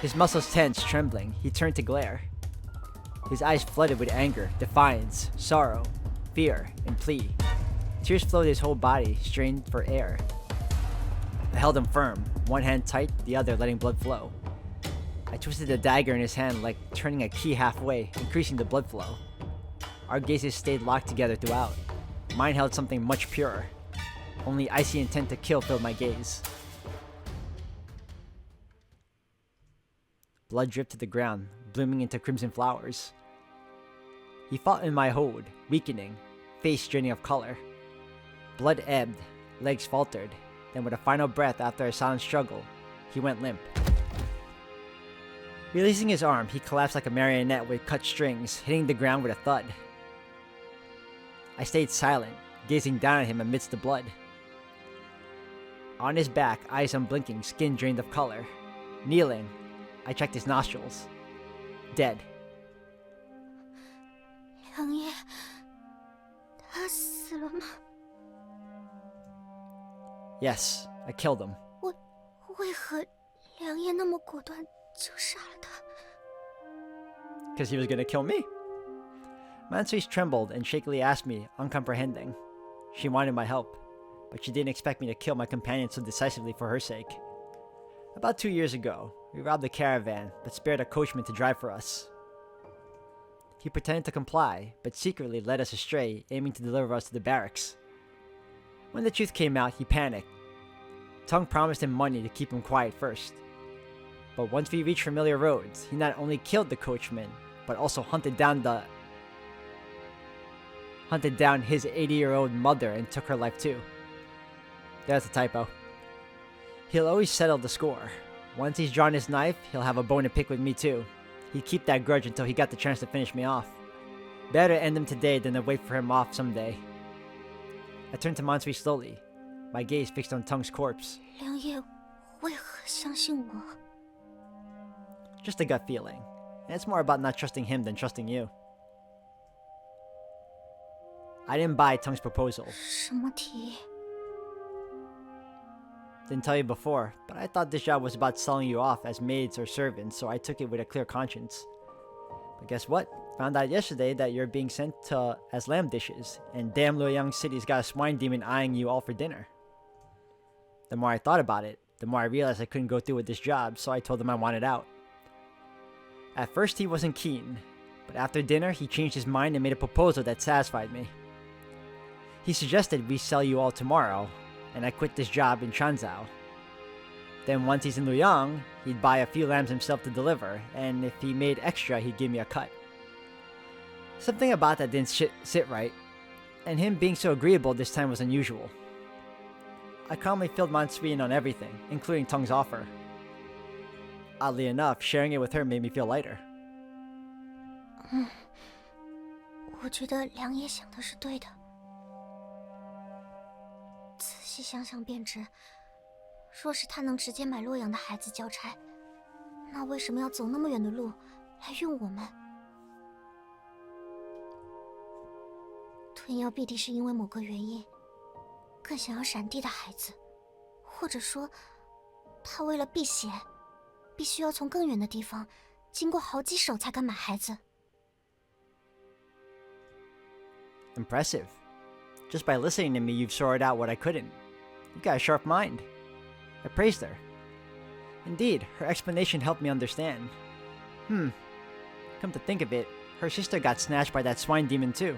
His muscles tense, trembling, he turned to glare. His eyes flooded with anger, defiance, sorrow, fear, and plea. Tears flowed his whole body, strained for air. I held him firm, one hand tight, the other letting blood flow. I twisted the dagger in his hand like turning a key halfway, increasing the blood flow. Our gazes stayed locked together throughout. Mine held something much purer. Only icy intent to kill filled my gaze. Blood dripped to the ground, blooming into crimson flowers. He fought in my hold, weakening, face draining of color. Blood ebbed, legs faltered, then with a final breath after a silent struggle, he went limp. Releasing his arm, he collapsed like a marionette with cut strings, hitting the ground with a thud. I stayed silent, gazing down at him amidst the blood. On his back, eyes unblinking, skin drained of color. Kneeling, I checked his nostrils. Dead. 良叶，他死了吗？ Yes, I killed him. 为何良叶那么果断就杀了他？ Because he was gonna kill me. Mansui's trembled and shakily asked me, uncomprehending. She wanted my help, but she didn't expect me to kill my companion so decisively for her sake. About 2 years ago, we robbed a caravan, but spared a coachman to drive for us. He pretended to comply, but secretly led us astray, aiming to deliver us to the barracks. When the truth came out, he panicked. Tung promised him money to keep him quiet first. But once we reached familiar roads, he not only killed the coachman, but also hunted down his 80-year-old mother and took her life too. That's a typo. He'll always settle the score. Once he's drawn his knife, he'll have a bone to pick with me too. He'd keep that grudge until he got the chance to finish me off. Better to end him today than to wait for him off someday. I turned to Mansui slowly, my gaze fixed on Tung's corpse. 良叶为何相信我？ Just a gut feeling. And it's more about not trusting him than trusting you. I didn't buy Tung's proposal. 什么提议？ Didn't tell you before, but I thought this job was about selling you off as maids or servants, so I took it with a clear conscience. But guess what? Found out yesterday that you're being sent to as lamb dishes, and damn Luoyang City's got a swine demon eyeing you all for dinner. The more I thought about it, the more I realized I couldn't go through with this job, so I told him I wanted out. At first he wasn't keen, but after dinner he changed his mind and made a proposal that satisfied me. He suggested we sell you all tomorrow, and I quit this job in Chanzhou. Then once he's in Luoyang, he'd buy a few lambs himself to deliver, and if he made extra, he'd give me a cut. Something about that didn't sit right, and him being so agreeable this time was unusual. I calmly filled Mansui in on everything, including Tung's offer. Oddly enough, sharing it with her made me feel lighter. 我觉得良叶想的是对的。仔细想想便知，若是他能直接买洛阳的孩子交差，那为什么要走那么远的路来用我们？吞药必定是因为某个原因，更想要闪地的孩子，或者说，他为了避险，必须要从更远的地方，经过好几手才敢买孩子。Impressive. Just by listening to me, you've sorted out what I couldn't. You got a sharp mind. I praised her. Indeed, her explanation helped me understand. Come to think of it, her sister got snatched by that swine demon too.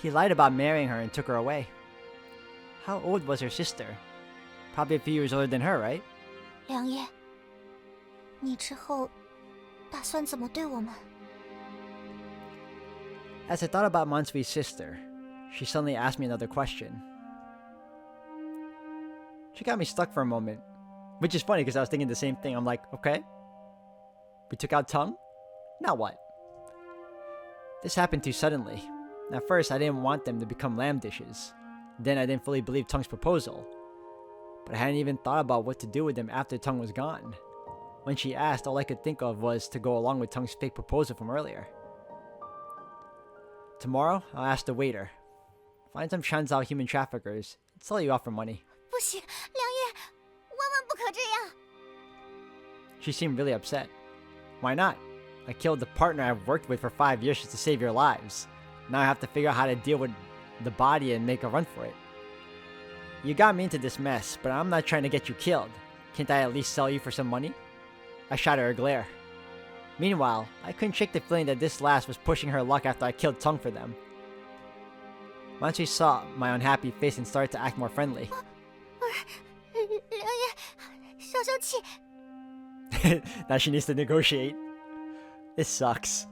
He lied about marrying her and took her away. How old was her sister? Probably a few years older than her, right? 良夜，你之后打算怎么对我们？ As I thought about Mansui's sister, she suddenly asked me another question. She got me stuck for a moment, which is funny because I was thinking the same thing. I'm like, okay, we took out Tongue? Now what? This happened too suddenly. At first, I didn't want them to become lamb dishes. Then I didn't fully believe Tongue's proposal. But I hadn't even thought about what to do with them after Tongue was gone. When she asked, all I could think of was to go along with Tongue's fake proposal from earlier. Tomorrow, I'll ask the waiter. Find some Shanzhao human traffickers and sell you off for money. 不行，良夜，万万不可这样！ She seemed really upset. Why not? I killed the partner I've worked with for 5 years just to save your lives. Now I have to figure out how to deal with the body and make a run for it. You got me into this mess, but I'm not trying to get you killed. Can't I at least sell you for some money? I shot her a glare. Meanwhile, I couldn't shake the feeling that this lass was pushing her luck after I killed Tongue for them. Once she saw my unhappy face and started to act more friendly. 良夜，消消气。 Now she needs to negotiate. This sucks.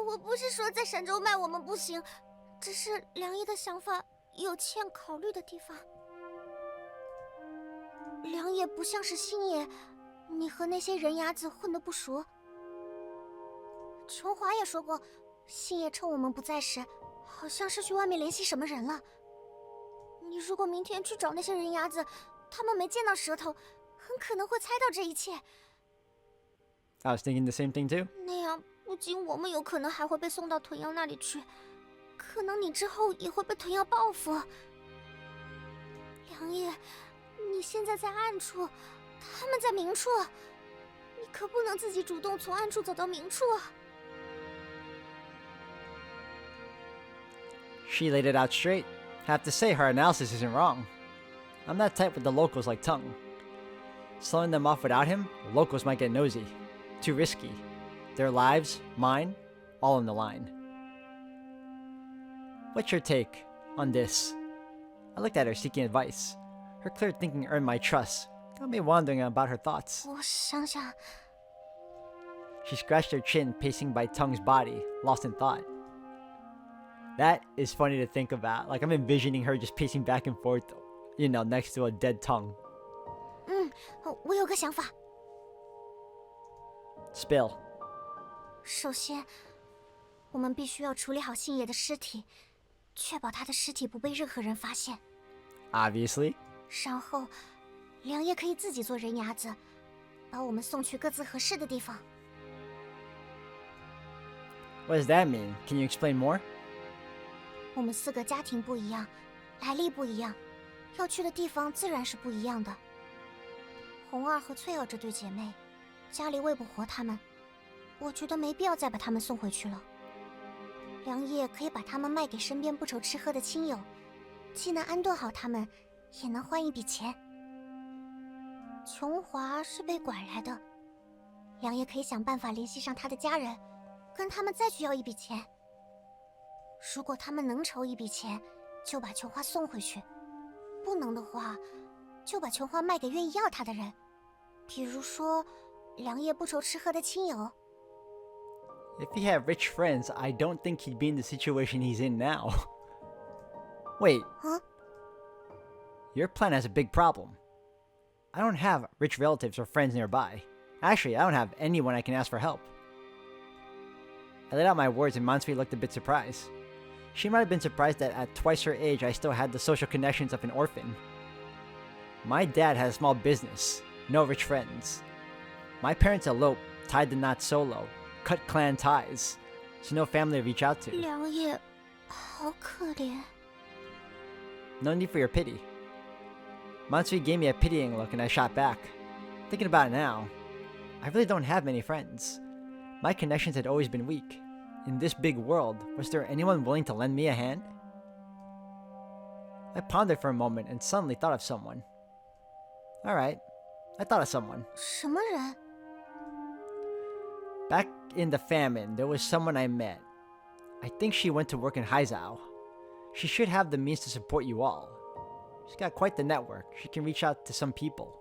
我不是说在山州卖我们不行，只是良夜的想法有欠考虑的地方。良夜不像是星爷，你和那些人牙子混得不熟。琼华也说过，星爷趁我们不在时，好像是去外面联系什么人了。你如果明天去找那些人牙子，他们没见到舌头，很可能会猜到这一切。 I was thinking the same thing too. 那样不仅我们有可能还会被送到屯阳那里去，可能你之后也会被屯阳报复。良夜，你现在在暗处，他们在明处，你可不能自己主动从暗处走到明处啊！ She laid it out straight. Have to say her analysis isn't wrong. I'm not tight with the locals like Tongue. Slowing them off without him, the locals might get nosy. Too risky. Their lives, mine, all on the line. What's your take on this? I looked at her seeking advice. Her clear thinking earned my trust. Got me wondering about her thoughts. 我想想， She scratched her chin, pacing by Tongue's body, lost in thought. That is funny to think about. Like, I'm envisioning her just pacing back and forth, you know, next to a dead Tongue. 我有个想法。 Spill. 首先，我们必须要处理好星爷的尸体，确保他的尸体不被任何人发现。 Obviously. 然后，良夜可以自己做人牙子，把我们送去各自合适的地方。 What does that mean? Can you explain more? 我们4个家庭不一样，来历不一样，要去的地方自然是不一样的。红儿和翠儿这对姐妹，家里喂不活她们，我觉得没必要再把她们送回去了。良夜可以把她们卖给身边不愁吃喝的亲友，既能安顿好她们，也能换一笔钱。琼华是被拐来的，良夜可以想办法联系上他的家人，跟他们再去要一笔钱。如果他们能筹一笔钱，就把琼花送回去；不能的话，就把琼花卖给愿意要她的人，比如说良夜不愁吃喝的亲友。 If he had rich friends, I don't think he'd be in the situation he's in now. Wait. Huh? Your plan has a big problem. I don't have rich relatives or friends nearby. Actually, I don't have anyone I can ask for help. I laid out my words and Mansui looked a bit surprised. She might have been surprised that at twice her age I still had the social connections of an orphan. My dad had a small business, no rich friends. My parents eloped, tied the knot solo, cut clan ties, so no family to reach out to. 良夜，好可怜。 No need for your pity. Matsui gave me a pitying look and I shot back. Thinking about it now, I really don't have many friends. My connections had always been weak. In this big world, was there anyone willing to lend me a hand? I pondered for a moment and suddenly thought of someone. Alright, I thought of someone. 什么人？ Back in the famine, there was someone I met. I think she went to work in Haizao. She should have the means to support you all. She's got quite the network. She can reach out to some people.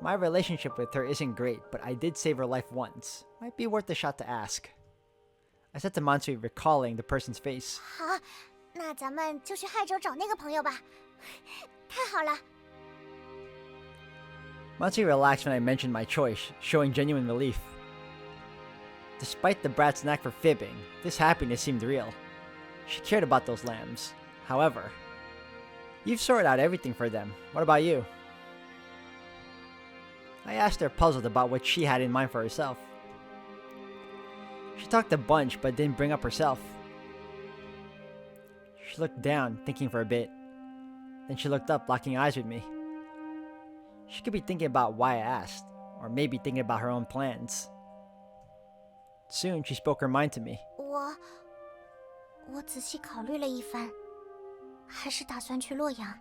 My relationship with her isn't great, but I did save her life once. Might be worth a shot to ask. I said to Mansui, recalling the person's face. 好，那咱们就去亥州找那个朋友吧。太好了。 Mansui relaxed when I mentioned my choice, showing genuine relief. Despite the brat's knack for fibbing, this happiness seemed real. She cared about those lambs. However, you've sorted out everything for them. What about you? I asked her, puzzled about what she had in mind for herself. She talked a bunch, but didn't bring up herself. She looked down, thinking for a bit. Then she looked up, locking eyes with me. She could be thinking about why I asked, or maybe thinking about her own plans. Soon, she spoke her mind to me. 我仔细考虑了一番，还是打算去洛阳。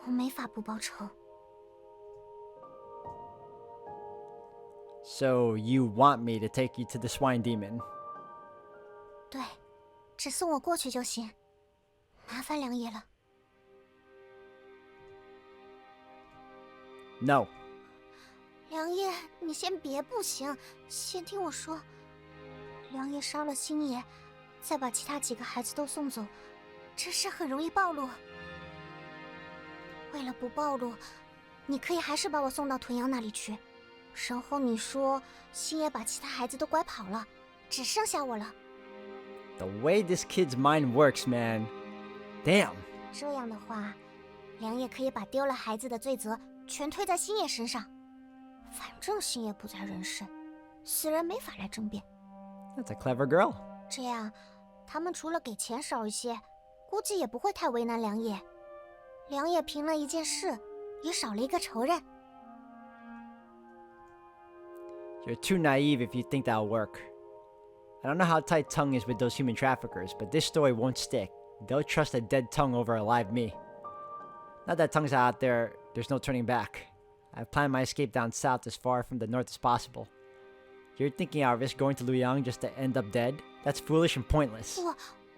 我没法不报仇。 So, you want me to take you to the swine demon? 对，只送我过去就行，麻烦良爷了。 No. 良爷，你先别不行，先听我说。良爷杀了星爷，再把其他几个孩子都送走，这事很容易暴露。为了不暴露，你可以还是把我送到屯阳那里去。然后你说星爷把其他孩子都拐跑了，只剩下我了。 The way this kid's mind works, man. Damn. 这样的话，良爷可以把丢了孩子的罪责全推在星爷身上。反正星爷不在人世，死人没法来争辩。 That's a clever girl. 这样，他们除了给钱少一些，估计也不会太为难良爷。良爷平了一件事，也少了一个仇人。 You're too naive if you think that'll work. I don't know how tight Tongue is with those human traffickers, but this story won't stick. They'll trust a dead Tongue over a live me. Now that Tongue's out there, there's no turning back. I've planned my escape down south as far from the north as possible. You're thinking I'll risk going to Luoyang just to end up dead? That's foolish and pointless.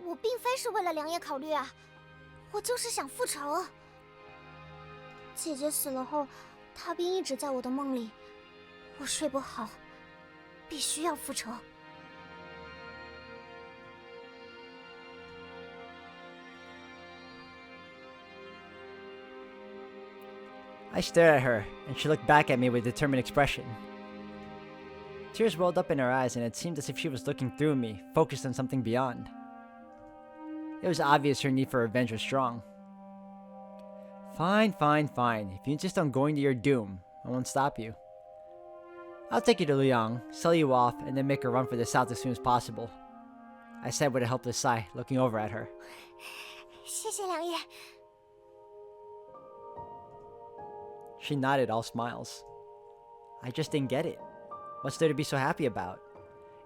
我并非是为了良爷考虑啊，我就是想复仇。姐姐死了后，他便一直在我的梦里，我睡不好，必须要复仇。 I stared at her, and she looked back at me with a determined expression. Tears welled up in her eyes, and it seemed as if she was looking through me, focused on something beyond. It was obvious her need for revenge was strong. Fine, fine, fine. If you insist on going to your doom, I won't stop you. I'll take you to Luoyang, sell you off, and then make a run for the south as soon as possible. I said with a helpless sigh, looking over at her. 谢谢良爷。 She nodded, all smiles. I just didn't get it. What's there to be so happy about?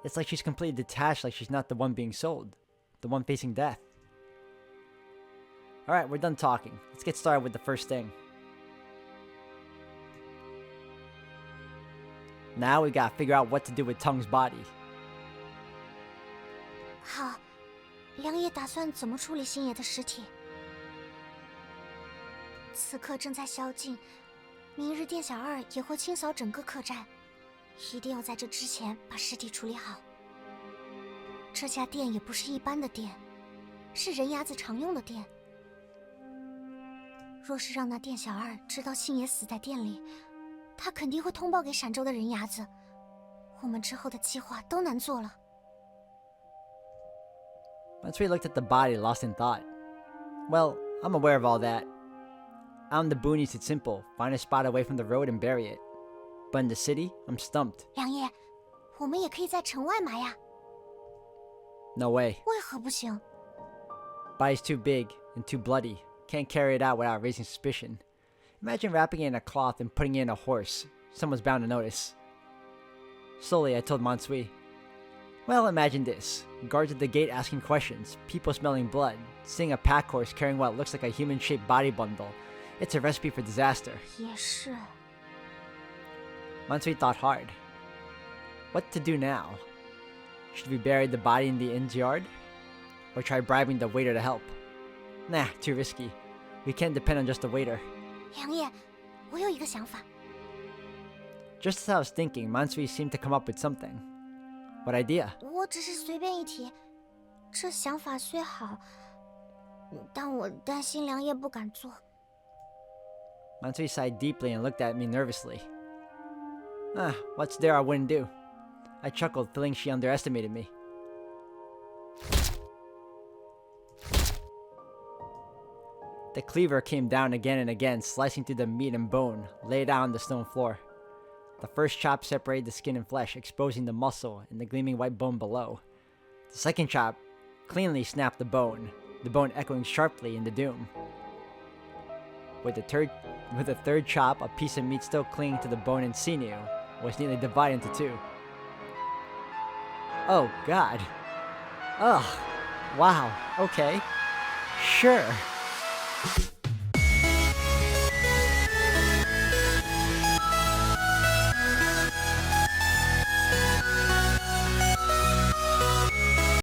It's like she's completely detached, like she's not the one being sold, the one facing death. Alright, we're done talking. Let's get started with the first thing. Now we gotta figure out what to do with Tongue's body. 好，良爷打算怎么处理星爷的尸体？此刻正在宵禁。 明日店小二也会清扫整个客栈，一定要在这之前把尸体处理好。这家店也不是一般的店，是人牙子常用的店。若是让那店小二知道星爷死在店里，他肯定会通报给陕州的人牙子，我们之后的计划都难做了。Once we looked at the body, lost in thought. Well, I'm aware of all that. Out in the boonies, it's simple. Find a spot away from the road and bury it. But in the city, I'm stumped. 良夜，我们也可以在城外埋呀。 No way. 为何不行？ Body's too big and too bloody. Can't carry it out without raising suspicion. Imagine wrapping it in a cloth and putting it in a horse. Someone's bound to notice. Slowly, I told Mansui. Well, imagine this. Guards at the gate asking questions, people smelling blood, seeing a pack horse carrying what looks like a human-shaped body bundle. It's a recipe for disaster. 也是。 Mansui thought hard. What to do now? Should we bury the body in the inn's yard? Or try bribing the waiter to help? Nah, too risky. We can't depend on just the waiter. 良夜，我有一个想法。 Just as I was thinking, Mansui seemed to come up with something. What idea? 我只是随便一提，这想法虽好，但我担心良夜不敢做。 Mansui sighed deeply and looked at me nervously. What's there I wouldn't do? I chuckled, feeling she underestimated me. The cleaver came down again and again, slicing through the meat and bone, laid out on the stone floor. The first chop separated the skin and flesh, exposing the muscle and the gleaming white bone below. The second chop cleanly snapped the bone echoing sharply in the doom. With the third chop, a piece of meat still clinging to the bone and sinew was neatly divided into two. Oh, God. Ugh. Wow. Okay. Sure.